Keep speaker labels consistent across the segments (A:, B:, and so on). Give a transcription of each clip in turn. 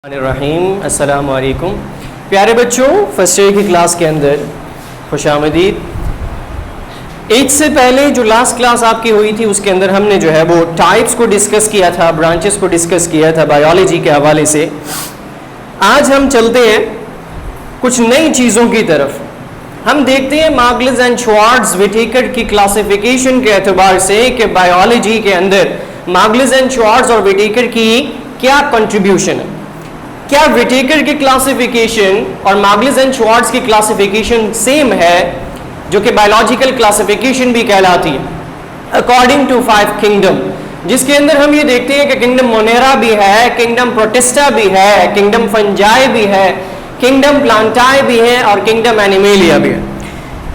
A: रहीम अस्सलाम वालेकुम प्यारे बच्चों, फर्स्ट ईयर की क्लास के अंदर खुशामदीद। ईद से पहले जो लास्ट क्लास आपकी हुई थी उसके अंदर हमने जो है वो टाइप्स को डिस्कस किया था, ब्रांचेस को डिस्कस किया था बायोलॉजी के हवाले से। आज हम चलते हैं कुछ नई चीज़ों की तरफ। हम देखते हैं मार्गलिस एंड श्वार्ट्ज व्हिटेकर की क्लासिफिकेशन के एतबार से कि बायोलॉजी के अंदर मार्गलिस एंड श्वार्ट्ज और व्हिटेकर की क्या कंट्रीब्यूशन है। क्या व्हिटेकर की क्लासिफिकेशन और मार्गलिस एंड श्वार्ट्ज की क्लासिफिकेशन सेम है, जो कि बायोलॉजिकल क्लासिफिकेशन भी कहलाती है, अकॉर्डिंग टू 5 किंगडम, जिसके अंदर हम ये देखते हैं कि किंगडम मोनेरा भी है, किंगडम प्रोटिस्टा भी है, किंगडम फंजाई भी है, किंगडम प्लांटाई भी है और किंगडम एनिमेलिया भी है।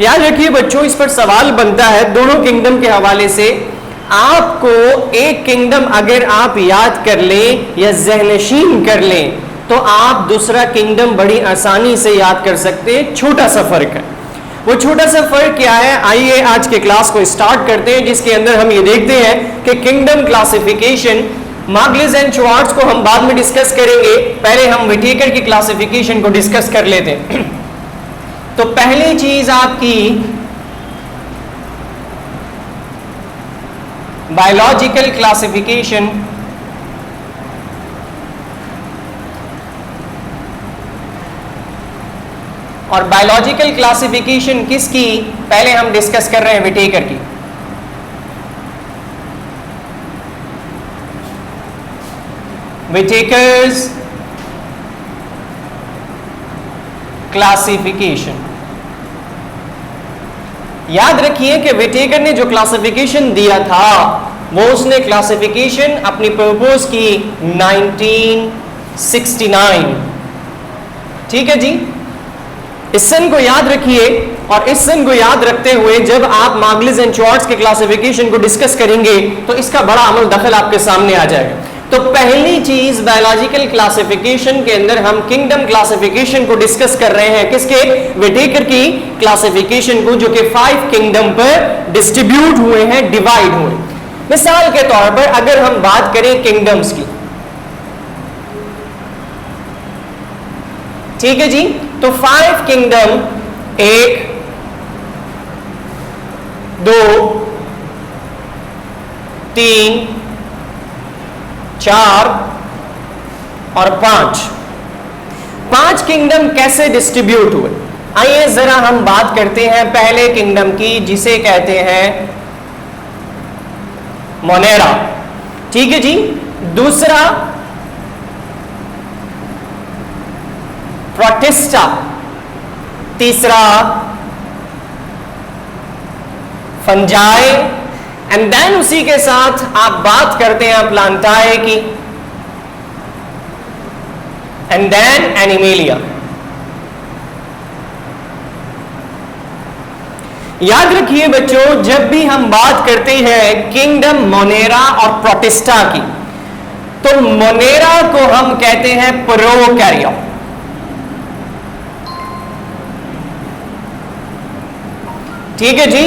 A: याद रखिए बच्चों, इस पर सवाल बनता है दोनों किंगडम के हवाले से। आपको एक किंगडम अगर आप याद कर लें या ज़हनशीन कर लें तो आप दूसरा किंगडम बड़ी आसानी से याद कर सकते हैं। छोटा सा फर्क है। वो छोटा सा फर्क क्या है, आइए आज के क्लास को स्टार्ट करते हैं, जिसके अंदर हम ये देखते हैं कि किंगडम क्लासिफिकेशन, मार्गलिस एंड श्वार्ट्ज को हम बाद में डिस्कस करेंगे, पहले हम व्हिटेकर की क्लासिफिकेशन को डिस्कस कर लेते हैं। तो पहली चीज आपकी बायोलॉजिकल क्लासिफिकेशन, और बायोलॉजिकल क्लासिफिकेशन किसकी पहले हम डिस्कस कर रहे हैं, व्हिटेकर की। व्हिटेकर्स क्लासिफिकेशन। याद रखिए कि व्हिटेकर ने जो क्लासिफिकेशन दिया था वो उसने क्लासिफिकेशन अपनी प्रपोज की 1969। ठीक है जी, इस सन को याद रखिए, और इस सन को याद रखते हुए जब आप मार्गलिस एंड श्वार्ट्ज के क्लासिफिकेशन को डिस्कस करेंगे तो इसका बड़ा अमल दखल आपके सामने आ जाएगा। तो पहली चीज बायोलॉजिकल क्लासिफिकेशन के अंदर हम किंगडम क्लासिफिकेशन को डिस्कस कर रहे हैं, किसके, व्हिटेकर की क्लासिफिकेशन को, जो कि 5 किंगडम पर डिस्ट्रीब्यूट हुए हैं, डिवाइड हुए। मिसाल के तौर पर अगर हम बात करें किंगडम्स की, ठीक है जी, तो 5 किंगडम 1, 2, 3, 4 और 5 किंगडम कैसे डिस्ट्रीब्यूट हुए। आइए जरा हम बात करते हैं पहले किंगडम की, जिसे कहते हैं मोनेरा। ठीक है जी, दूसरा प्रोटिस्टा, तीसरा फंजाई, एंड देन उसी के साथ आप बात करते हैं प्लांटाई की, एंड देन एनिमेलिया। याद रखिए बच्चों, जब भी हम बात करते हैं किंगडम मोनेरा और प्रोटिस्टा की, तो मोनेरा को हम कहते हैं प्रोकैरियोट। ठीक है जी,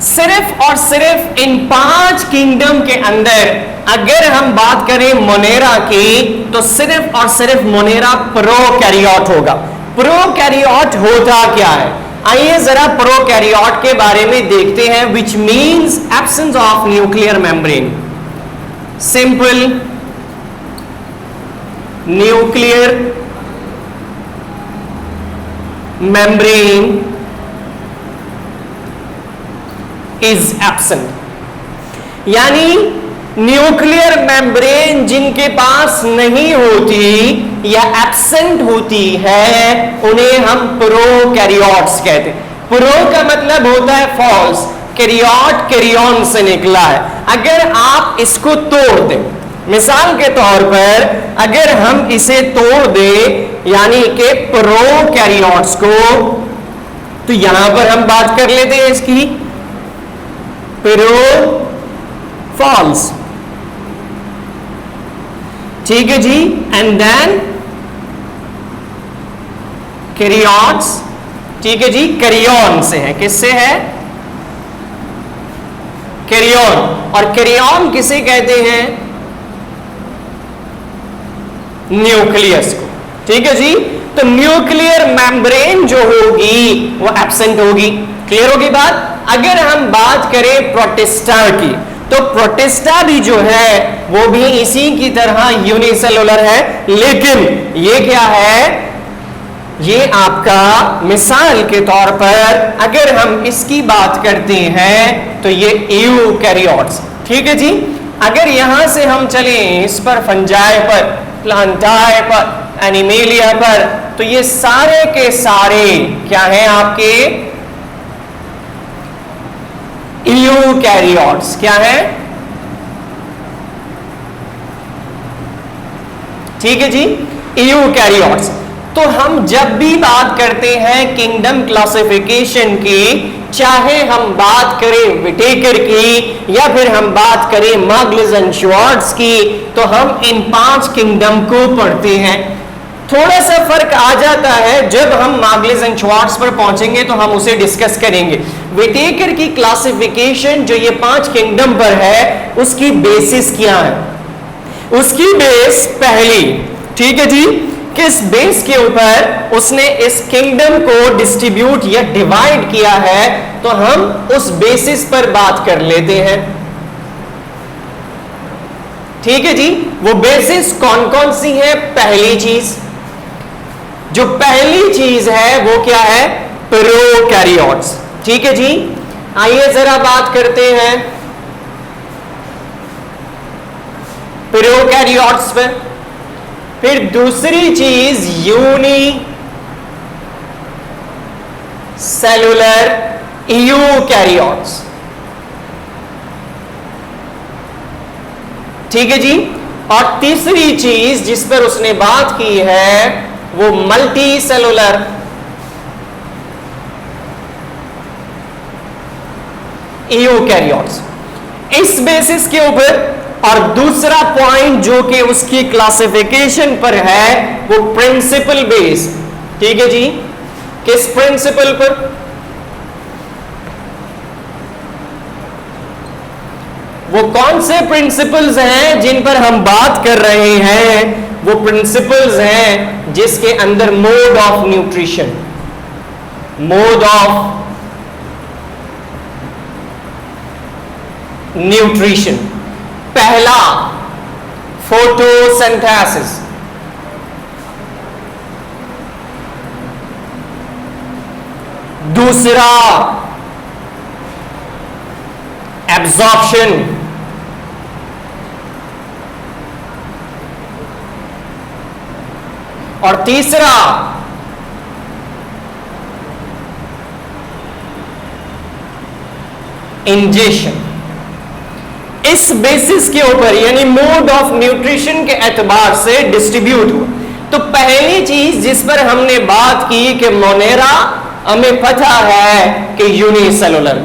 A: सिर्फ और सिर्फ इन 5 किंगडम के अंदर अगर हम बात करें मोनेरा की, तो सिर्फ और सिर्फ मोनेरा प्रोकैरियोट होगा। प्रोकैरियोट होता क्या है, आइए जरा प्रोकैरियोट के बारे में देखते हैं, which means absence of nuclear membrane. Simple, nuclear membrane is absent, यानी न्यूक्लियर मेम्ब्रेन जिनके पास नहीं होती या एब्सेंट होती है उन्हें हम प्रोकैरियोट्स कहते हैं। प्रो का मतलब होता है फॉल्स, कैरियोट कैरियन से निकला है। अगर आप इसको तोड़ दें, मिसाल के तौर पर अगर हम इसे तोड़ दें, यानी कि प्रोकैरियोट्स को, तो यहां पर हम बात कर लेते हैं इसकी प्रो फॉल्स। ठीक है जी, एंड देन कैरियोट्स। ठीक है जी, कैरियन से है, किससे है, कैरियन। और कैरियन किसे कहते हैं, न्यूक्लियस को। ठीक है जी, तो न्यूक्लियर मेम्ब्रेन जो होगी वो एब्सेंट होगी। क्लियर होगी बात। अगर हम बात करें प्रोटिस्टा की, तो प्रोटिस्टा भी जो है वो भी इसी की तरह यूनिसेलुलर है, लेकिन ये क्या है, ये आपका मिसाल के तौर पर अगर हम इसकी बात करते हैं तो ये यूकैरियोट्स। ठीक है जी, अगर यहां से हम चले इस पर फंजाई पर, प्लांटाई पर, एनिमेलिया पर, तो ये सारे के सारे क्या हैं आपके यूकैरियोट्स। क्या है? ठीक है जी, यूकैरियोट्स। तो हम जब भी बात करते हैं किंगडम क्लासिफिकेशन की, चाहे हम बात करें विटेकर की या फिर हम बात करें मार्ग्लिस एंड श्वार्ट्ज की, तो हम इन 5 किंगडम को पढ़ते हैं। थोड़ा सा फर्क आ जाता है जब हम मार्ग्लिस एंड श्वार्ट्ज पर पहुंचेंगे तो हम उसे डिस्कस करेंगे। विटेकर की क्लासिफिकेशन जो ये 5 किंगडम पर है, उसकी बेसिस क्या है? उसकी बेस पहली, ठीक है जी, किस बेस के ऊपर उसने इस किंगडम को डिस्ट्रीब्यूट या डिवाइड किया है, तो हम उस बेसिस पर बात कर लेते हैं। ठीक है जी, वो बेसिस कौन कौन सी है? पहली चीज, जो पहली चीज है वो क्या है? प्रोकैरियोट्स। ठीक है जी, आइए जरा बात करते हैं प्रोकैरियोट्स पे। फिर दूसरी चीज यूनी सेलुलर यूकैरियोट्स। ठीक है जी, और तीसरी चीज जिस पर उसने बात की है वो मल्टी सेलुलर यूकैरियोट्स। इस बेसिस के ऊपर, और दूसरा पॉइंट जो कि उसकी क्लासिफिकेशन पर है वो प्रिंसिपल बेस। ठीक है जी, किस प्रिंसिपल पर? वो कौन से प्रिंसिपल्स हैं जिन पर हम बात कर रहे हैं? वो प्रिंसिपल्स हैं जिसके अंदर mode of nutrition, mode of nutrition. पहला फोटोसिंथेसिस, दूसरा एब्जॉर्प्शन, और तीसरा इंजेशन। इस बेसिस के ऊपर यानी मोड ऑफ न्यूट्रिशन के एतबार से डिस्ट्रीब्यूट हुआ। तो पहली चीज जिस पर हमने बात की कि मोनेरा, हमें पता है कि यूनिसेलुलर।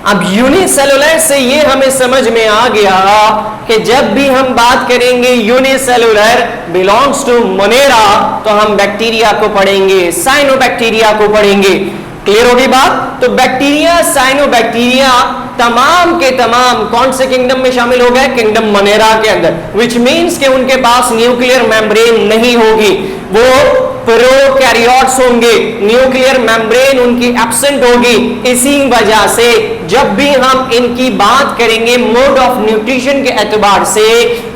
A: अब यूनिसेलुलर से ये हमें समझ में आ गया कि जब भी हम बात करेंगे यूनिसेलुलर बिलोंग्स टू मोनेरा, तो हम बैक्टीरिया को पढ़ेंगे, साइनोबैक्टीरिया को पढ़ेंगे। क्लियर होगी बात? तो बैक्टीरिया, साइनोबैक्टीरिया तमाम के तमाम कौन से किंगडम में शामिल हो गए? किंगडम मोनेरा के अंदर, विच मीन्स कि उनके पास न्यूक्लियर मेम्ब्रेन नहीं होगी, वो प्रोकैरियोट्स होंगे, न्यूक्लियर मेम्ब्रेन उनकी एब्सेंट होगी। इसी वजह से जब भी हम इनकी बात करेंगे मोड ऑफ न्यूट्रिशन के एतबार से,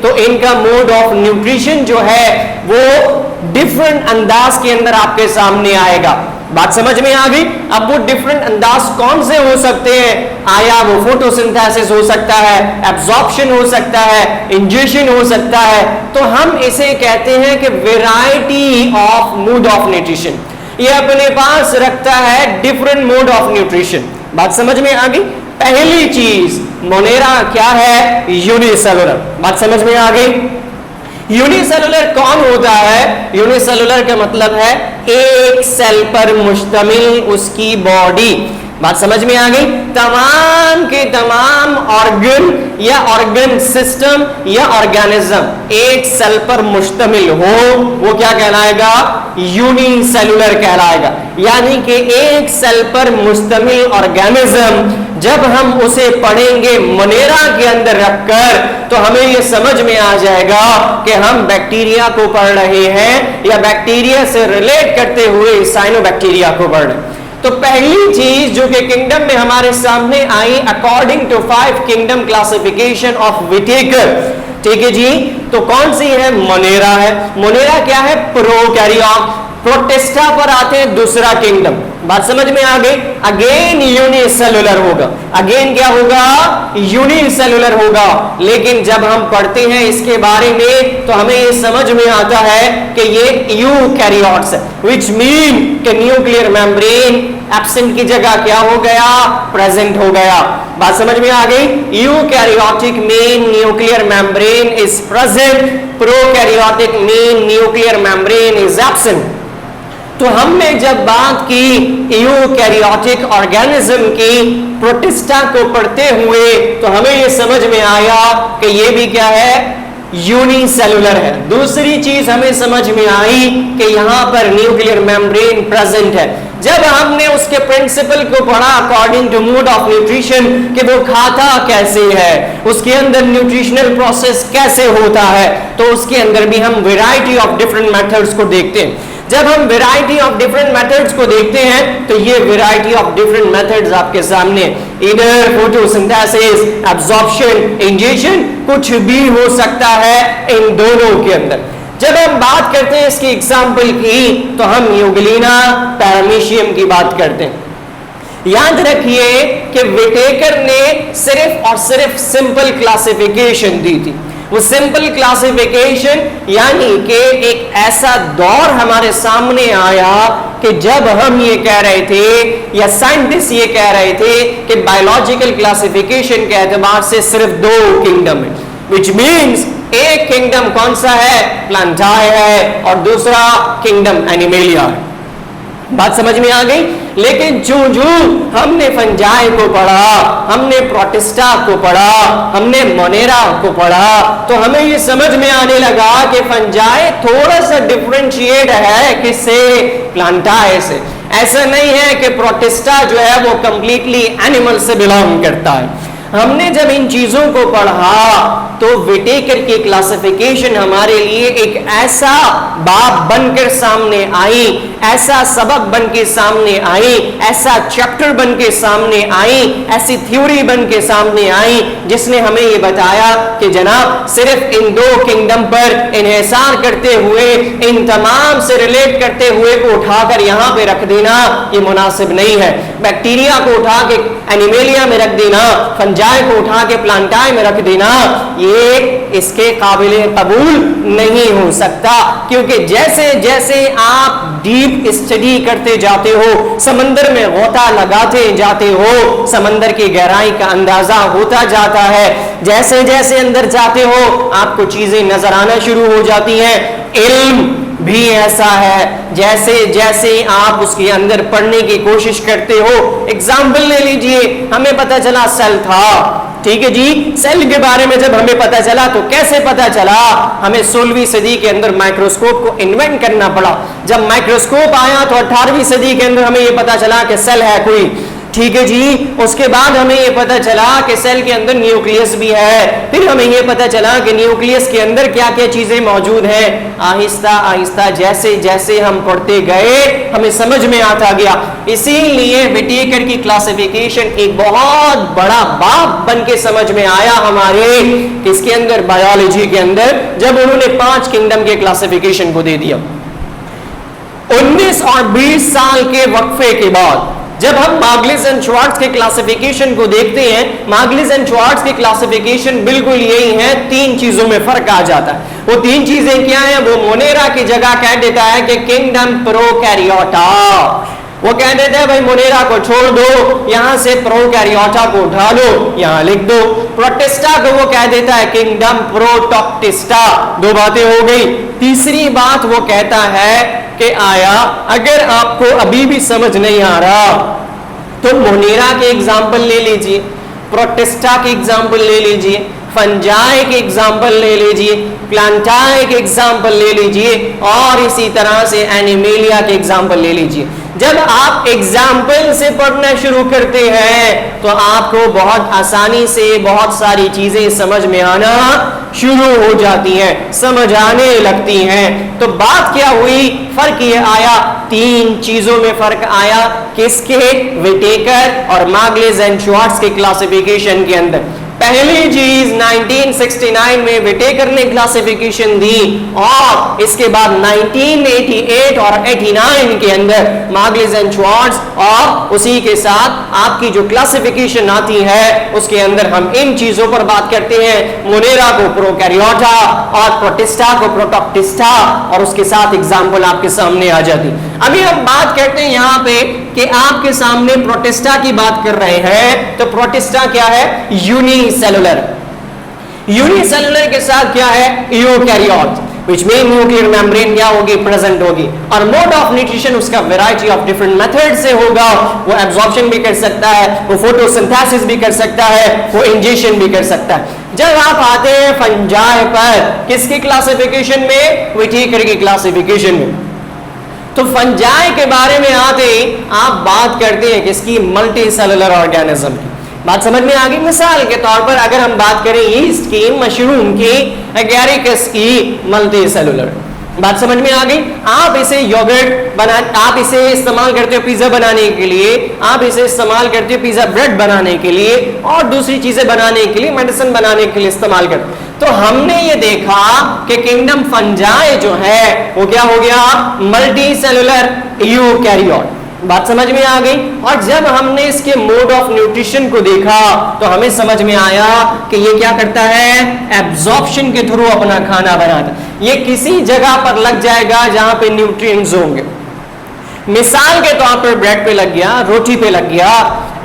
A: तो इनका मोड ऑफ न्यूट्रिशन जो है वो डिफरेंट अंदाज के अंदर आपके सामने आएगा। बात समझ में आ गई? अब वो डिफरेंट अंदाज कौन से हो सकते हैं? आया वो फोटोसिंथेसिस हो सकता है, एब्जॉर्प्शन हो सकता है, इंजेशन हो सकता है। तो हम इसे कहते हैं कि variety of mode of nutrition. ये अपने पास रखता है डिफरेंट मोड ऑफ न्यूट्रिशन। बात समझ में आ गई? पहली चीज मोनेरा क्या है? यूनिसेलुलर। बात समझ में आ गई? यूनिसेलुलर कौन होता है? यूनिसेलुलर का मतलब है एक सेल पर मुश्तमिल उसकी बॉडी। बात समझ में आ गई? तमाम के तमाम ऑर्गन या ऑर्गन सिस्टम या ऑर्गेनिज्म एक सेल पर मुश्तमिल हो, वो क्या कहलाएगा? यूनिसेलुलर कहलाएगा। यानी कि एक सेल पर मुश्तमिल ऑर्गेनिज्म जब हम उसे पढ़ेंगे मोनेरा के अंदर रखकर, तो हमें यह समझ में आ जाएगा कि हम बैक्टीरिया को पढ़ रहे हैं या बैक्टीरिया से रिलेट करते हुए साइनोबैक्टीरिया को पढ़ रहे हैं। तो पहली चीज जो कि किंगडम में हमारे सामने आई, according to 5 kingdom classification of Whittaker, ठीक है जी, तो कौन सी है? मोनेरा है। मोनेरा क्या है? प्रोकैरियोट। प्रोटिस्टा पर आते हैं दूसरा किंगडम। बात समझ में आ गई? अगेन यूनिसेलुलर होगा। अगेन क्या होगा? यूनिसेलुलर होगा। लेकिन जब हम पढ़ते हैं इसके बारे में तो हमें ये समझ में आता है कि ये यूकैरियोट्स है, विच मीन कि न्यूक्लियर मेम्ब्रेन एब्सेंट की जगह क्या हो गया? प्रेजेंट हो गया। बात समझ में आ गई? Eukaryotic mean nuclear membrane is present, prokaryotic mean nuclear membrane is absent. तो हमने जब बात की यूकैरियोटिक ऑर्गेनिज्म की प्रोटिस्टा को पढ़ते हुए, तो हमें यह समझ में आया कि यह भी क्या है? यूनिसेलुलर है। दूसरी चीज हमें समझ में आई कि यहां पर न्यूक्लियर मेम्ब्रेन प्रेजेंट है। जब हमने उसके प्रिंसिपल को पढ़ा according to mode of nutrition, कि वो खाता कैसे है, उसके अंदर न्यूट्रिशनल प्रोसेस कैसे होता है, तो उसके अंदर भी हम वैरायटी ऑफ डिफरेंट मेथड्स को देखते हैं। जब हम वैरायटी ऑफ डिफरेंट मेथड्स को देखते हैं तो ये वैरायटी ऑफ डिफरेंट मेथड्स आपके सामने, इधर फोटोसिंथेसिस, एब्जॉर्प्शन, इंजेक्शन, कुछ भी हो सकता है इन दोनों के अंदर। जब हम बात करते हैं इसकी एग्जाम्पल की, तो हम यूग्लिना पैरामीशियम की बात करते हैं। याद रखिए कि विटेकर ने सिर्फ और सिर्फ सिंपल क्लासिफिकेशन दी थी। वो सिंपल क्लासिफिकेशन यानी कि एक ऐसा दौर हमारे सामने आया कि जब हम ये कह रहे थे या साइंटिस्ट ये कह रहे थे कि बायोलॉजिकल क्लासिफिकेशन के एतबार से सिर्फ 2 किंगडम है, विच मीन्स एक किंगडम कौन सा है? प्लांटाई है, और दूसरा किंगडम एनिमेलिया है। बात समझ में आ गई? लेकिन जो हमने फंजाई को पढ़ा, हमने प्रोटिस्टा को पढ़ा, हमने मोनेरा को पढ़ा, तो हमें ये समझ में आने लगा कि फंजाई थोड़ा सा डिफरेंशिएट है किससे? प्लांटाई से। ऐसा नहीं है कि प्रोटिस्टा जो है वो कंप्लीटली एनिमल से बिलोंग करता है। हमने जब इन चीजों को पढ़ा तो विटेकर की क्लासिफिकेशन हमारे लिए एक ऐसा बाब बनकर सामने आई, ऐसा सबक बनकर सामने आई, ऐसा चैप्टर बनकर सामने आई, ऐसी थ्योरी बनकर सामने आई, जिसने हमें ये बताया कि जनाब सिर्फ इन 2 किंगडम पर इन्हिसार करते हुए, इन तमाम से रिलेट करते हुए को उठाकर यहां पे रख देना ये मुनासिब नहीं है। बैक्टीरिया को उठा के एनिमेलिया में रख देना, फंजाई को उठा के प्लांटाई में रख देना, ये इसके काबिले कबूल नहीं हो सकता। क्योंकि जैसे जैसे आप डीप स्टडी करते जाते हो, समंदर में गोता लगाते जाते हो, समंदर की गहराई का अंदाजा होता जाता है। जैसे जैसे अंदर जाते हो आपको चीजें नजर आना शुरू हो जाती हैं। इल्म भी ऐसा है, जैसे जैसे आप उसके अंदर पढ़ने की कोशिश करते हो। एग्जाम्पल ले लीजिए, हमें पता चला सेल था, ठीक है जी, सेल के बारे में जब हमें पता चला तो कैसे पता चला? हमें 16वीं सदी के अंदर माइक्रोस्कोप को इन्वेंट करना पड़ा। जब माइक्रोस्कोप आया तो 18वीं सदी के अंदर हमें यह पता चला कि सेल है कोई, ठीक है जी। उसके बाद हमें यह पता चला कि सेल के अंदर न्यूक्लियस भी है, फिर हमें यह पता चला कि न्यूक्लियस के अंदर क्या क्या चीजें मौजूद हैं। आहिस्ता आहिस्ता जैसे जैसे हम पढ़ते गए हमें समझ में आता गया। इसीलिए विटेकर की क्लासिफिकेशन एक बहुत बड़ा बाब बन के समझ में आया हमारे किसके अंदर? बायोलॉजी के अंदर, जब उन्होंने 5 किंगडम के क्लासिफिकेशन को दे दिया। 19 और 20 साल के वक्फे के बाद जब हम मार्गलिस एंड श्वार्ट्ज के क्लासिफिकेशन को देखते हैं, मार्गलिस एंड श्वार्ट्ज की क्लासिफिकेशन बिल्कुल यही है, 3 चीजों में फर्क आ जाता है। वो 3 चीजें क्या हैं? वो मोनेरा की जगह कह देता है कि किंगडम प्रोकैरियोटा, वो कह देता है भाई मोनेरा को छोड़ दो, यहां से प्रोकैरियोटा को उठा लो, यहां लिख दो। प्रोटिस्टा को वो कह देता है किंगडम प्रोटोक्टिस्टा। 2 बातें हो गई। तीसरी बात वो कहता है कि आया अगर आपको अभी भी समझ नहीं आ रहा तो मोनेरा के एग्जाम्पल ले लीजिए, प्रोटिस्टा के एग्जाम्पल ले लीजिए, फंजाई के एग्जाम्पल ले लीजिए, प्लांटाई के एग्जाम्पल ले लीजिए, और इसी तरह से एनिमेलिया के एग्जाम्पल ले लीजिए। जब आप एग्जाम्पल से पढ़ना शुरू करते हैं तो आपको बहुत आसानी से बहुत सारी चीजें समझ में आना शुरू हो जाती हैं, समझ आने लगती हैं। तो बात क्या हुई, फर्क ये आया, तीन चीजों में फर्क आया, किसके, विटेकर और मार्ग्लिस एंड श्वार्ट्ज के क्लासिफिकेशन के अंदर। पहली चीज 1969 में विटेकर ने क्लासिफिकेशन दी, और इसके बाद 1988 और 89 के अंदर मार्ग्लिस एंड श्वार्ट्ज, और उसी के साथ आपकी जो क्लासिफिकेशन आती है उसके अंदर हम इन चीजों पर बात करते हैं, मोनेरा को प्रोकैरियोटा और प्रोटिस्टा को प्रोटोक्टिस्टा, और उसके साथ एग्जाम्पल आपके सामने आ जाती। अभी हम बात करते हैं यहाँ पे कि आपके सामने प्रोटिस्टा की बात कर रहे हैं, तो प्रोटिस्टा क्या है, यूनिसेलुलर। यूनिसेलुलर के साथ क्या है, eukaryote, which mean nuclear membrane क्या होगी, प्रेजेंट होगी, और मोड ऑफ न्यूट्रिशन उसका वैरायटी ऑफ डिफरेंट मेथड से होगा। वो एब्जॉर्प्शन भी कर सकता है, वो फोटोसिंथेसिस भी कर सकता है, वो इंजेक्शन भी कर सकता है। जब आप आते हैं फंजाई पर, किसकी क्लासिफिकेशन में, विटेकर की क्लासिफिकेशन में, तो फंजाई के बारे में आते ही आप बात करते हैं किसकी, मल्टी सेलुलर ऑर्गेनिज्म की। बात समझ में आ गई। मिसाल के तौर पर अगर हम बात करें यीस्ट की, मशरूम की, एगेरिकस की, मल्टी सेलुलर, बात समझ में आ गई। आप इसे योगर्ट बना, आप इसे इस्तेमाल करते हो पिज्जा बनाने के लिए, आप इसे इस्तेमाल करते हो पिज्जा ब्रेड बनाने के लिए, और दूसरी चीजें बनाने के लिए, मेडिसिन बनाने के लिए इस्तेमाल करते हो। तो हमने ये देखा कि किंगडम फंजाई जो है वो क्या हो गया, मल्टी सेलुलर यूकैरियोट। बात समझ में आ गई। और जब हमने इसके मोड ऑफ न्यूट्रिशन को देखा तो हमें समझ में आया कि ये क्या करता है, एब्जॉर्प्शन के थ्रू अपना खाना बनाता। ये किसी जगह पर लग जाएगा जहां पे न्यूट्रिएंट्स होंगे। मिसाल के तौर पर ब्रेड पे लग गया, रोटी पे लग गया,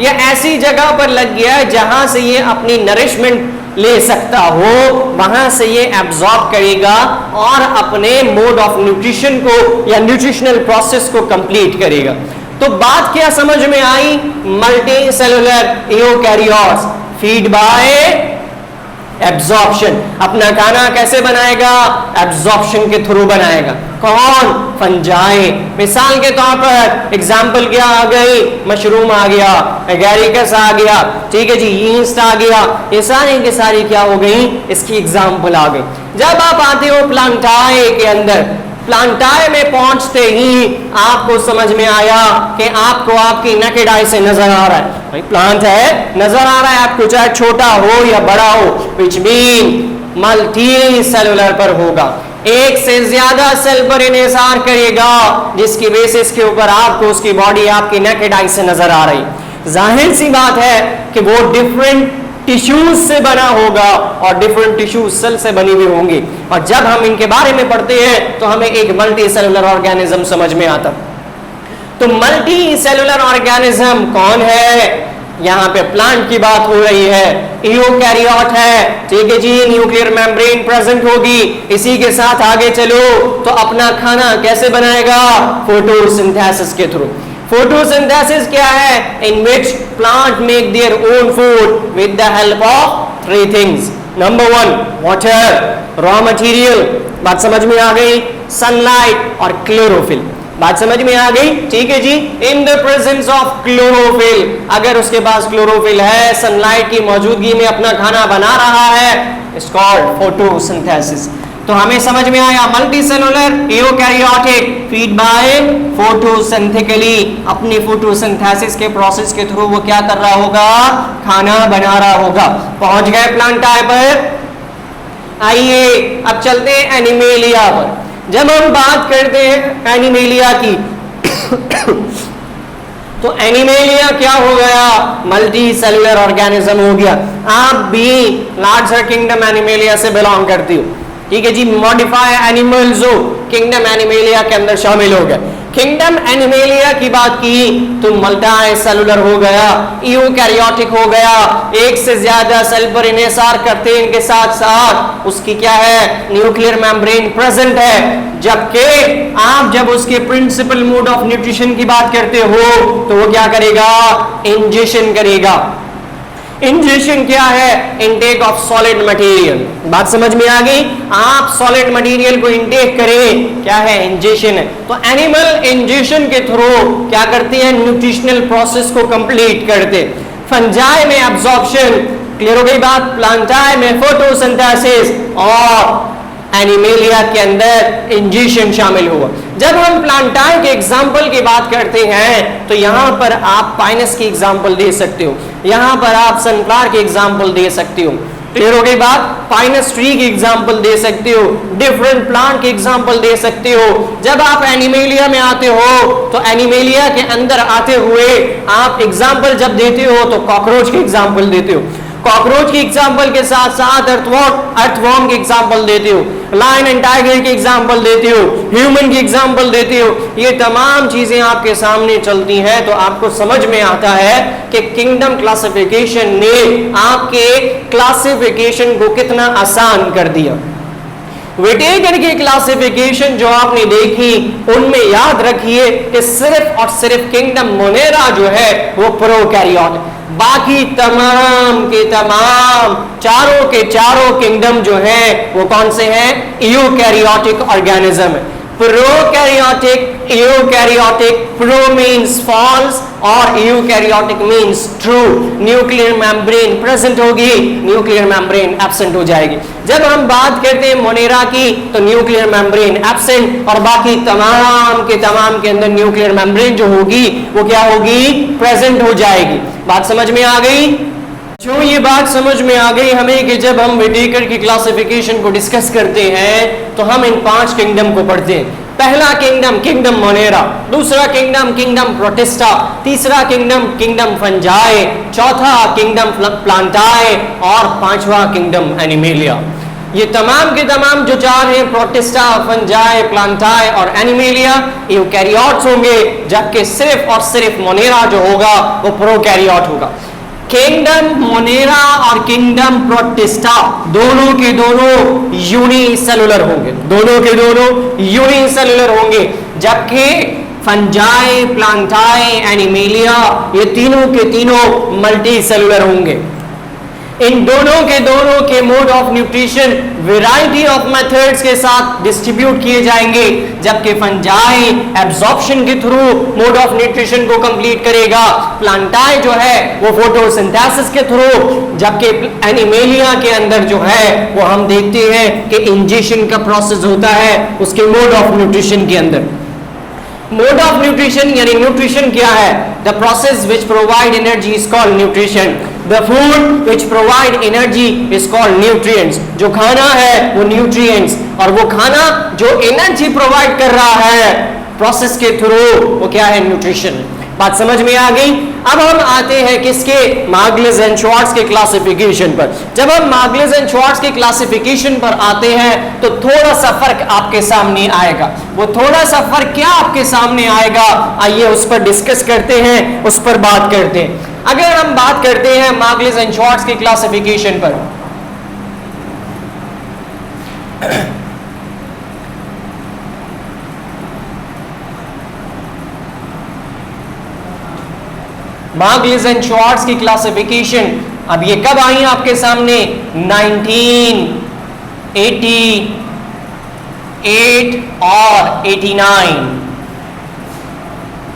A: या ऐसी जगह पर लग गया जहां से ये अपनी नरिशमेंट ले सकता हो, वहां से ये एब्जॉर्ब करेगा और अपने मोड ऑफ न्यूट्रिशन को या न्यूट्रिशनल प्रोसेस को कंप्लीट करेगा। तो बात क्या समझ में आई, multicellular eukaryotes feed by absorption. अपना खाना कैसे बनाएगा, एब्जॉर्प्शन के थ्रू बनाएगा। कौन, फंजाई। मिसाल के तौर पर एग्जाम्पल क्या आ गई, मशरूम आ गया, एगेरिकस आ गया, ठीक है जी, यीस्ट आ गया, ये सारी के सारी क्या हो गई, इसकी एग्जाम्पल आ गई। जब आप आते हो प्लांटाई के अंदर, प्लांटाई में पहुंचते ही आपको समझ में आया कि आपको आपकी नेकेड आई से नजर आ रहा है, भाई प्लांट है, नजर आ रहा है आपको, चाहे छोटा हो या बड़ा हो, विच मीन मल्टी सेलुलर पर होगा, एक से ज्यादा सेल पर इन्हिसार करेगा, जिसकी बेसिस के ऊपर आपको उसकी बॉडी आपकी नेकेड आई से नजर आ रही। जाहिर सी बात है कि वो डिफरेंट टिश्यूज से बना होगा और डिफरेंट टिश्यूज सेल से बनी हुई होंगी, और जब हम इनके बारे में पढ़ते हैं तो हमें एक मल्टी सेलुलर ऑर्गेनिज्म समझ में आता। तो मल्टी सेलुलर ऑर्गेनिज्म कौन है, यहाँ पे प्लांट की बात हो रही है, यूकैरियोट है, ठीक है जी, न्यूक्लियर मेम्ब्रेन प्रेजेंट होगी। इसी के साथ आगे चलो तो अपना खाना कैसे बनाएगा, फोटोसिंथेसिस के थ्रू। फोटोसिंथेसिस क्या है, in which plant make their own food with the help of three things. Number 1 water, raw material, बात समझ में आ गई, सनलाइट और क्लोरोफिल, बात समझ में आ गई, ठीक है जी। In the presence of chlorophyll, अगर उसके पास क्लोरोफिल है, सनलाइट की मौजूदगी में अपना खाना बना रहा है, इट्स कॉल्ड फोटोसिंथेसिस। तो हमें समझ में आया multi cellular eukaryotic feed by photosynthetically, अपनी फोटोसिंथेसिस के प्रोसेस के थ्रू वो क्या कर रहा होगा, खाना बना रहा होगा। पहुंच गए प्लांटाई पर। आइए अब चलते हैं एनिमेलिया पर। जब हम बात करते हैं एनिमेलिया की तो एनिमेलिया क्या हो गया, मल्टी सेलुलर ऑर्गेनिज्म हो गया। आप भी लार्जर किंगडम एनिमेलिया से बिलोंग करती हो, ठीक है जी, मॉडिफाई एनिमल्स हो किंगडम एनिमेलिया के अंदर शामिल हो गए। किंगडम एनिमेलिया की बात की तो मल्टी सेलुलर हो गया, यूकैरियोटिक हो गया, एक से ज्यादा सेल पर इन्हिसार करते हैं, इनके साथ साथ उसकी क्या है, न्यूक्लियर मेम्ब्रेन प्रेजेंट है। जबकि आप जब उसके प्रिंसिपल मोड ऑफ न्यूट्रिशन की बात करते हो तो वो क्या करेगा, इंजेक्शन करेगा। इंजेक्शन क्या है, इनटेक ऑफ सॉलिड मटेरियल। बात समझ में आ गई, आप सॉलिड मटेरियल को इनटेक करें, क्या है, इंजेक्शन है। तो एनिमल इंजेक्शन के थ्रू क्या करते हैं, न्यूट्रिशनल प्रोसेस को कंप्लीट करते। फंजाई में एब्जॉर्प्शन, क्लियर हो गई बात, प्लांटाई में फोटोसिंथेसिस और एनिमेलिया के अंदर इंजेक्शन शामिल हुआ। जब हम प्लांटाई के एग्जाम्पल की बात करते हैं तो यहां पर आप पाइनस की एग्जाम्पल दे सकते हो, यहां पर आप सनफ्लावर की एग्जाम्पल दे सकते हो, क्लियर हो गई बात, पाइनस ट्री की एग्जाम्पल दे सकते हो, डिफरेंट प्लांट की एग्जाम्पल दे सकते हो। जब आप एनिमेलिया में आते हो तो एनिमेलिया के अंदर आते हुए आप एग्जाम्पल जब देते हो तो कॉकरोच की एग्जाम्पल देते हो, कॉकरोच की एग्जाम्पल के साथ साथ अर्थवॉर्म की एग्जाम्पल देते हो, लायन एंड टाइगर की एग्जाम्पल देते हो, ह्यूमन की एग्जाम्पल देते हो। ये तमाम चीजें आपके सामने चलती हैं तो आपको समझ में आता है कि किंगडम क्लासिफिकेशन ने आपके क्लासिफिकेशन को कितना आसान कर दिया। विटेकर की क्लासिफिकेशन जो आपने देखी उनमें याद रखिए कि सिर्फ और सिर्फ किंगडम मोनेरा जो है वो प्रोकैरियोट, बाकी तमाम के तमाम चारों के चारों किंगडम जो है वो कौन से हैं, यूकैरियोटिक ऑर्गेनिज्म है। Prokaryotic, eukaryotic, pro means false और eukaryotic means true. Nuclear membrane present होगी, न्यूक्लियर मेम्ब्रेन एब्सेंट हो जाएगी। जब हम बात करते हैं मोनेरा की तो न्यूक्लियर मेम्ब्रेन एब्सेंट और बाकी तमाम के अंदर न्यूक्लियर मेम्ब्रेन जो होगी वो क्या होगी, प्रेजेंट हो जाएगी। बात समझ में आ गई? जो ये बात समझ में आ गई हमें कि जब हम विटेकर की क्लासिफिकेशन को डिस्कस करते हैं तो हम इन 5 किंगडम को पढ़ते हैं। पहला किंगडम किंगडम मोनेरा, दूसरा किंगडम किंगडम प्रोटिस्टा, तीसरा किंगडम किंगडम फंजाई, चौथा किंगडम प्लांटाई और पांचवा किंगडम एनिमेलिया। ये तमाम के तमाम जो 4 हैं, प्रोटिस्टा, फंजाई, प्लांटाई और एनिमेलिया, यूकैरियोट्स होंगे, जबकि सिर्फ और सिर्फ मोनेरा जो होगा वो प्रोकैरियोट होगा। किंगडम मोनेरा और किंगडम प्रोटिस्टा दोनों के दोनों यूनिसेलुलर होंगे, दोनों के दोनों यूनिसेलुलर होंगे, जबकि फंजाई, प्लांटाई, एनिमेलिया ये तीनों के तीनों मल्टी सेलुलर होंगे। इन दोनों के mode of nutrition variety of methods के साथ डिस्ट्रीब्यूट किए जाएंगे, जबकि फंजाई एब्जॉर्प्शन के थ्रू मोड ऑफ न्यूट्रिशन को कंप्लीट करेगा, प्लांटाई जो है वो फोटोसिंथेसिस के थ्रू, जबकि एनिमेलिया के अंदर जो है वो हम देखते हैं कि इंजेक्शन का प्रोसेस होता है उसके मोड ऑफ न्यूट्रिशन के अंदर। मोड ऑफ न्यूट्रिशन यानी न्यूट्रिशन क्या है, the process which provide energy is called nutrition, the food which provide energy is called nutrients. जो खाना है वो न्यूट्रिएंट्स, और वो खाना जो एनर्जी प्रोवाइड कर रहा है प्रोसेस के थ्रू वो क्या है, न्यूट्रिशन। बात समझ में आ गई? अब हम आते हैं किसके, मार्गलिस एंड श्वार्ट्ज के क्लासिफिकेशन पर। जब हम मार्गलिस एंड श्वार्ट्ज के क्लासिफिकेशन पर आते हैं तो थोड़ा सा फर्क आपके सामने आएगा। वो थोड़ा सा फर्क क्या आपके सामने आएगा, आइए उस पर डिस्कस करते हैं, उस पर बात करते हैं। अगर हम बात करते हैं मार्गलिस एंड श्वार्ट्ज के क्लासिफिकेशन पर, मार्गलिस एंड श्वार्ट्ज की क्लासिफिकेशन, अब ये कब आई आपके सामने, 1988 और 89,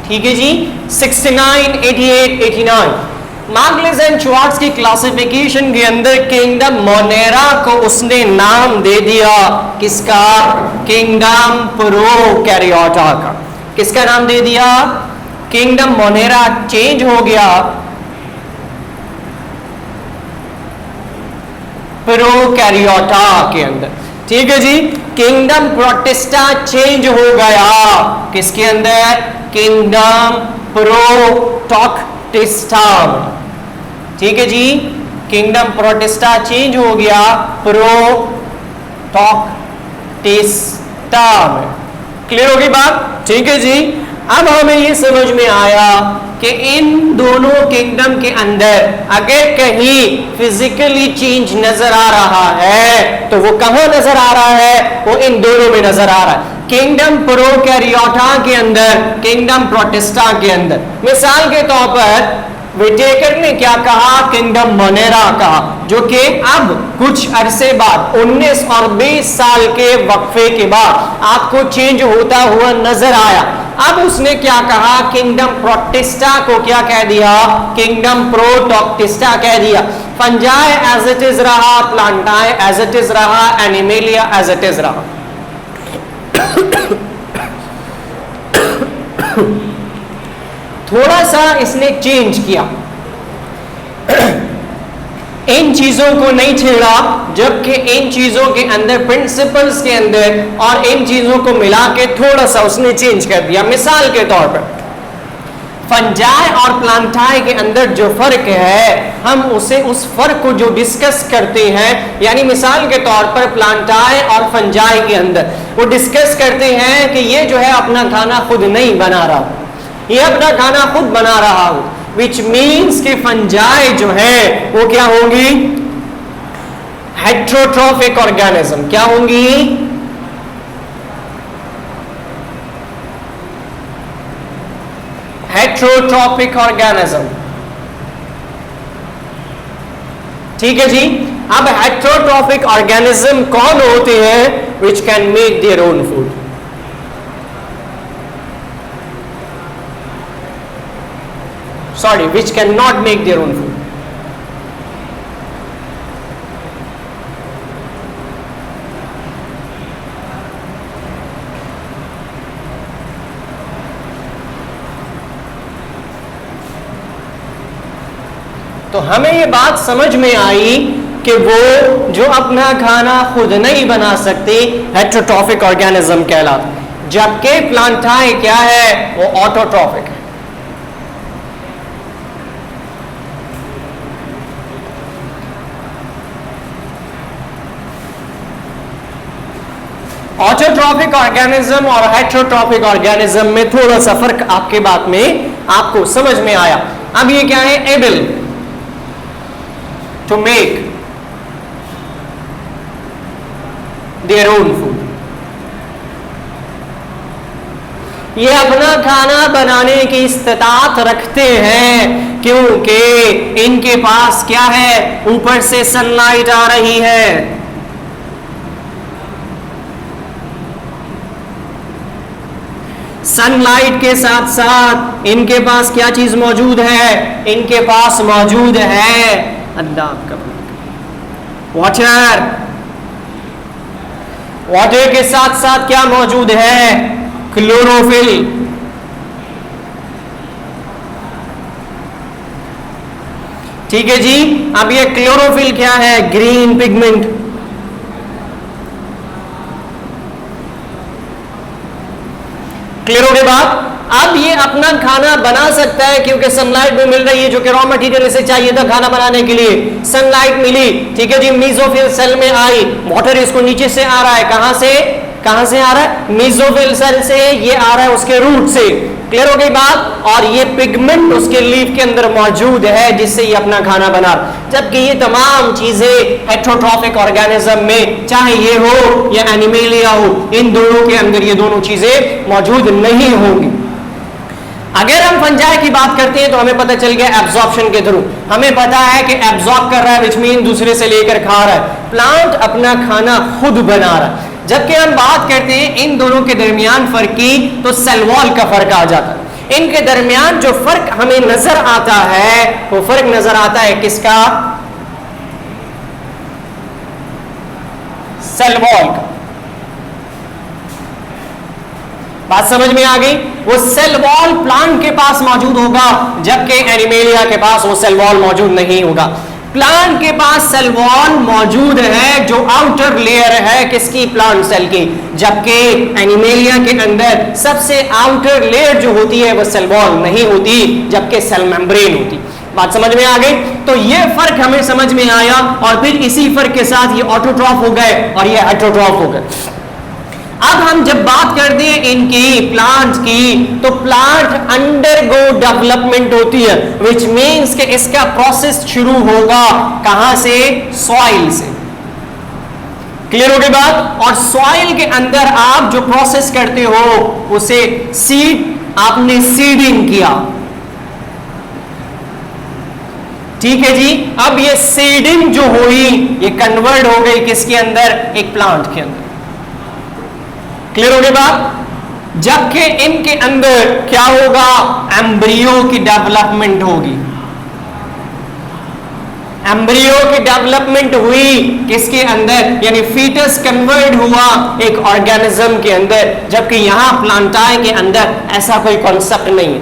A: ठीक है जी, 69, 88, 89। मार्गलिस एंड श्वार्ट्ज की क्लासिफिकेशन के अंदर किंगडम मोनेरा को उसने नाम दे दिया, किसका, किंगडम प्रोकैरियोटा का। किसका नाम दे दिया, किंगडम मोनेरा चेंज हो गया प्रोकैरियोटा के अंदर, ठीक है जी। किंगडम प्रोटिस्टा चेंज हो गया किसके अंदर, किंगडम प्रोटॉक्टिस्टा, ठीक है जी। किंगडम प्रोटिस्टा चेंज हो गया प्रोटॉक्टिस्टा में, क्लियर होगी बात, ठीक है जी। अब हमें ये समझ में आया कि इन दोनों किंगडम के अंदर अगर कहीं फिजिकली चेंज नजर आ रहा है तो वो कहां नजर आ रहा है? वो इन दोनों में नजर आ रहा है, किंगडम प्रोकैरियोटा के अंदर, किंगडम प्रोटिस्टा के अंदर। मिसाल के तौर पर विटेकर ने क्या कहा? किंगडम मोनेरा कहा, जो कि अब कुछ अरसे बाद 19 और 20 साल के वक्फे के बाद आपको चेंज होता हुआ नजर आया। अब उसने क्या कहा? किंगडम प्रोटिस्टा को क्या कह दिया? किंगडम प्रोटोक्टिस्टा कह दिया। फंजाई एज इट इज रहा, प्लांटाई एज इट इज रहा, एनिमेलिया एज इट इज रहा। थोड़ा सा इसने चेंज किया, इन चीजों को नहीं छेड़ा, जबकि इन चीजों के अंदर, प्रिंसिपल्स के अंदर और इन चीजों को मिला के थोड़ा सा उसने चेंज कर दिया। मिसाल के तौर पर फंजाई और प्लांटाई के अंदर जो फर्क है, हम उसे उस फर्क को जो डिस्कस करते हैं, यानी मिसाल के तौर पर प्लांटाई और फंजाई के अंदर वो डिस्कस करते हैं कि ये जो है अपना खाना खुद नहीं बना रहा, ये अपना खाना खुद बना रहा हो, विच मीन्स कि फंजाई जो है वो क्या होंगी? Heterotrophic organism. क्या होंगी? Heterotrophic organism. ठीक है जी। अब हेट्रोट्रॉपिक ऑर्गेनिज्म कौन होते हैं? Which can make their own food. Sorry, which cannot make their own food. तो हमें ये बात समझ में आई कि वो जो अपना खाना खुद नहीं बना सकते हेट्रोट्रॉफिक ऑर्गेनिज्म कहलाते, जबकि प्लांटाई क्या है? वो ऑटोट्रॉफिक है। ऑटोट्रॉफिक ऑर्गेनिज्म और हेट्रोट्रॉफिक ऑर्गेनिज्म में थोड़ा सा फर्क आपके बात में आपको समझ में आया। अब ये क्या है? Able to make their own food. ये अपना खाना बनाने की इस्तात रखते हैं क्योंकि इनके पास क्या है? ऊपर से सनलाइट आ रही है, सनलाइट के साथ साथ इनके पास क्या चीज मौजूद है? इनके पास मौजूद है वाटर। वाटर के साथ साथ क्या मौजूद है? क्लोरोफिल। ठीक है जी। अब ये क्लोरोफिल क्या है? Green pigment. क्लियर हो गई बात? अब ये अपना खाना बना सकता है क्योंकि सनलाइट भी मिल रही है, जो कि रॉ मटेरियल इसे चाहिए था खाना बनाने के लिए। सनलाइट मिली, ठीक है जी, मेसोफिल सेल में आई, वाटर इसको नीचे से आ रहा है। कहां से? कहां से आ रहा है? मेसोफिल सेल से। ये आ रहा है उसके रूट से। क्लियर हो गई बात? और ये पिगमेंट उसके लीफ के अंदर मौजूद है जिससे ये अपना खाना बना। जबकि ये तमाम चीजें हेट्रोट्रॉफिक ऑर्गेनिज्म में, चाहे ये हो या एनिमेलिया हो, इन दोनों के अंदर ये दोनों चीजें मौजूद नहीं होंगी। अगर हम फंजाई की बात करते हैं तो हमें पता चल गया एब्जॉर्प्शन के थ्रू। हमें पता है कि एब्जॉर्ब कर रहा है, विच मीन दूसरे से लेकर खा रहा है। प्लांट अपना खाना खुद बना रहा है। जबकि हम बात करते हैं इन दोनों के दरमियान फर्क की, तो सेल वॉल का फर्क आ जाता है। इनके दरमियान जो फर्क हमें नजर आता है वो फर्क नजर आता है किसका? सेल वॉल का। बात समझ में आ गई? वो सेल वॉल प्लांट के पास मौजूद होगा, जबकि एनिमेलिया के पास वो सेल वॉल मौजूद नहीं होगा। प्लांट के पास सेल वॉल मौजूद है जो आउटर लेयर है किसकी? प्लांट सेल की। जबकि एनिमेलिया के अंदर सबसे आउटर लेयर जो होती है वो सेल वॉल नहीं होती, जबकि सेल मेम्ब्रेन होती। बात समझ में आ गई? तो ये फर्क हमें समझ में आया और फिर इसी फर्क के साथ ये ऑटोट्रॉफ हो गए और ये हेट्रोट्रॉफ हो गए। अब हम जब बात करते हैं इनकी प्लांट की, तो प्लांट अंडरगो डेवलपमेंट होती है, विच मीन्स कि इसका प्रोसेस शुरू होगा कहां से? सॉइल से। क्लियर हो गई बात? और सॉइल के अंदर आप जो प्रोसेस करते हो उसे सीड, आपने सीडिंग किया, ठीक है जी। अब ये सीडिंग जो हुई ये कन्वर्ट हो गई किसके अंदर? एक प्लांट के अंदर। क्लियर हो गई बात? जबकि इनके अंदर क्या होगा? एम्ब्रियो की डेवलपमेंट होगी। एम्ब्रियो की डेवलपमेंट हुई किसके अंदर? यानी फीटस कन्वर्ट हुआ एक ऑर्गेनिज्म के अंदर, जबकि यहां प्लांटाई के अंदर ऐसा कोई कॉन्सेप्ट नहीं है।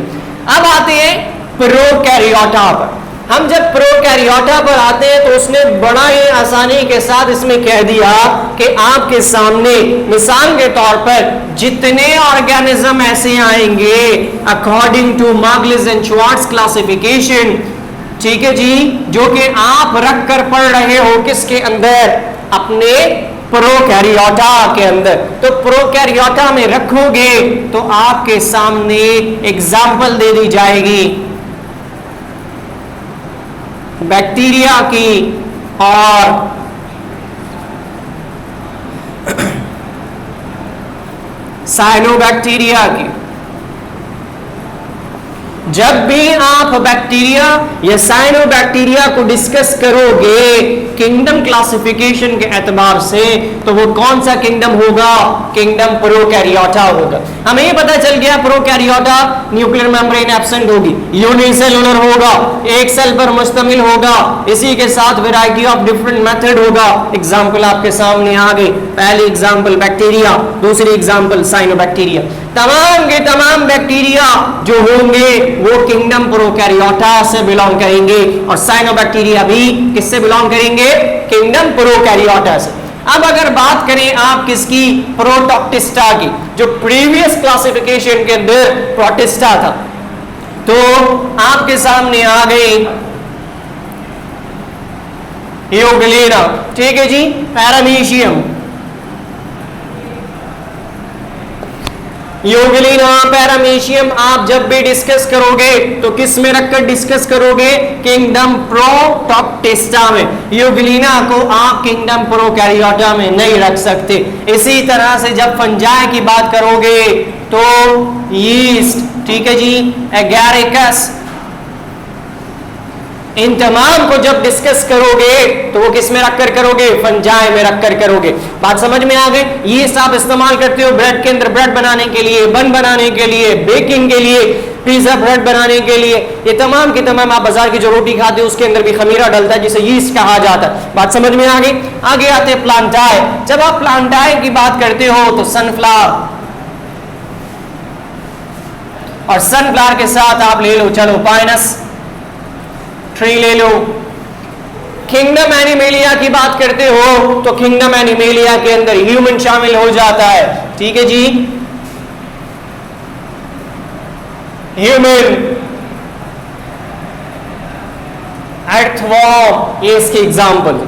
A: अब आते हैं प्रोकैरियोटा पर। हम जब प्रोकैरियोटा पर आते हैं तो उसने बड़ा ही आसानी के साथ इसमें कह दिया कि आपके सामने मिसाल के तौर पर जितने ऑर्गेनिज्म ऐसे आएंगे according to Margulis and Schwartz classification, ठीक है जी, जो कि आप रख कर पढ़ रहे हो किसके अंदर? अपने प्रोकैरियोटा के अंदर। तो प्रोकैरियोटा में रखोगे तो आपके सामने एग्जाम्पल दे दी जाएगी बैक्टीरिया की और साइनोबैक्टीरिया की। जब भी आप बैक्टीरिया या साइनोबैक्टीरिया को डिस्कस करोगे किंगडम क्लासिफिकेशन के एतबार से, तो वो कौन सा किंगडम होगा? किंगडम प्रोकैरियोटा होगा। हमें ये पता चल गया प्रोकैरियोटा न्यूक्लियर मेम्ब्रेन एब्सेंट होगी, यूनिसेलुलर होगा, एक सेल पर मुश्तमिल होगा, इसी के साथ वैरायटी ऑफ डिफरेंट मेथड होगा। एग्जाम्पल आपके सामने आ गई। पहली एग्जाम्पल बैक्टीरिया, दूसरी एग्जाम्पल साइनोबैक्टीरिया। तमाम के तमाम बैक्टीरिया जो होंगे वो किंगडम प्रोकैरियोटा से बिलोंग करेंगे और साइनोबैक्टीरिया भी किससे बिलोंग करेंगे? किंगडम प्रोकैरियोटा से। अब अगर बात करें आप किसकी? प्रोटोक्टिस्टा की, जो प्रीवियस क्लासिफिकेशन के अंदर प्रोटिस्टा था। तो आपके सामने आ गई यूग्लिना, ठीक है जी, पैरामीशियम, यूग्लिना, पैरामीशियम आप जब भी डिस्कस करोगे तो किस में रखकर डिस्कस करोगे? किंगडम प्रोटोक्टिस्टा में। यूग्लिना को आप किंगडम प्रोकैरियोटा में नहीं रख सकते। इसी तरह से जब फंजाई की बात करोगे तो यीस्ट, ठीक है जी, एगैरिकस, इन तमाम को जब डिस्कस करोगे तो वो किस में रखकर करोगे? फंजाई में रखकर करोगे। बात समझ में आ गई? यीस्ट आप इस्तेमाल करते हो ब्रेड के अंदर, ब्रेड बनाने के लिए, बन बनाने के लिए, बेकिंग के लिए, पिज्जा ब्रेड बनाने के लिए। ये तमाम की तमाम आप बाजार की जो रोटी खाते हो उसके अंदर भी खमीरा डलता है जिसे यीस्ट कहा जाता है। बात समझ में आ गई? आगे आते हैं प्लांटाई। जब आप प्लांटाई की बात करते हो तो सनफ्लावर, और सनफ्लावर के साथ आप ले लो चलो पाइनस ट्री ले लो। किंगडम एनिमेलिया की बात करते हो तो किंगडम एनिमेलिया के अंदर ह्यूमन शामिल हो जाता है, ठीक है जी, ह्यूमन, अर्थवॉर्म, ये इसके एग्जाम्पल।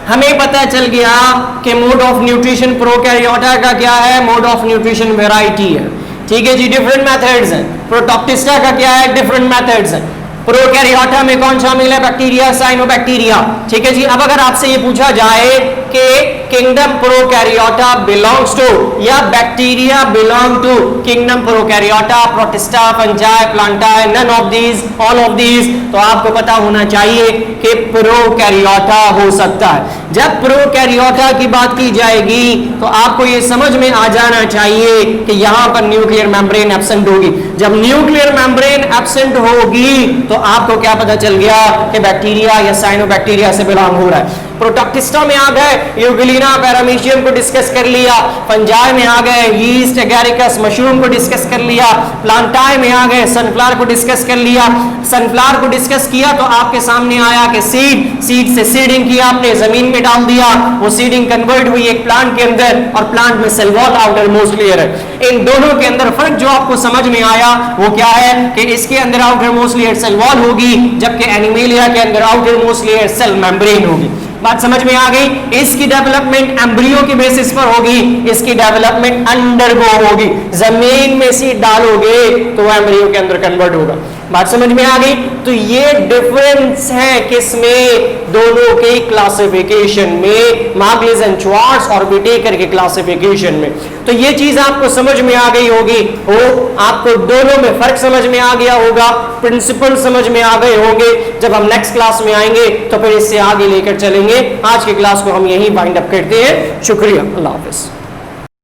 A: हमें पता चल गया कि मोड ऑफ न्यूट्रिशन प्रोकैरियोटा का क्या है? मोड ऑफ न्यूट्रिशन वैरायटी है, ठीक है जी, डिफरेंट मेथड्स हैं। प्रोटोक्टिस्टा का क्या है? डिफरेंट मेथड्स हैं। प्रोकैरियोटा में कौन शामिल है? बैक्टीरिया, साइनोबैक्टीरिया, ठीक है जी। अब अगर आपसे ये पूछा जाए कि किंगडम प्रोकैरियोटा बिलोंग्स टू या bacteria belong to kingdom prokaryota, protista, fungi, plantae, none of these, all of these, तो आपको पता होना चाहिए कि प्रोकैरियोटा हो सकता है। जब प्रोकैरियोटा की बात की जाएगी तो आपको ये समझ में आ जाना चाहिए कि यहां पर न्यूक्लियर मेम्ब्रेन एब्सेंट होगी। जब न्यूक्लियर मेम्ब्रेन एब्सेंट होगी तो आपको क्या पता चल गया कि बैक्टीरिया या साइनोबैक्टीरिया से बिलोंग हो रहा है। प्रोटोक्टिस्टा में आ गए, यूग्लिना, पैरामीशियम को डिस्कस कर लिया, फंजाई में आ गए, यीस्ट, एगैरिकस, मशरूम को डिस्कस कर लिया, प्लांटाई में आ गए, सनफ्लावर को डिस्कस कर लिया। सनफ्लावर को डिस्कस किया तो आपके सामने आया कि सीड से सीडिंग किया, आपने जमीन में डाल दिया, वो सीडिंग कन्वर्ट हुई एक प्लांट के अंदर और प्लांट में cell wall outermost layer है। इन दोनों के अंदर फर्क जो आपको समझ में आया वो क्या है कि इसके अंदर outermost layer cell wall होगी, जबकि एनिमेलिया के अंदर outermost layer cell membrane होगी। बात समझ में आ गई। इसकी डेवलपमेंट एम्ब्रियो के बेसिस पर होगी, इसकी डेवलपमेंट अंडरगो होगी। जमीन में सीड डालोगे तो वो एम्ब्रियो के अंदर कन्वर्ट होगा। बात समझ में आ गई। तो ये डिफरेंस है किसमें, दोनों के क्लासिफिकेशन में, मार्गलिस एंड श्वार्ट्ज और विटेकर के क्लासिफिकेशन में। तो ये चीज आपको समझ में आ गई होगी, आपको दोनों में फर्क समझ में आ गया होगा, प्रिंसिपल समझ में आ गए होंगे। जब हम नेक्स्ट क्लास में आएंगे तो फिर इससे आगे लेकर चलेंगे। आज की क्लास को हम यहीं वाइंड अप करते हैं। शुक्रिया, अल्लाह हाफिज।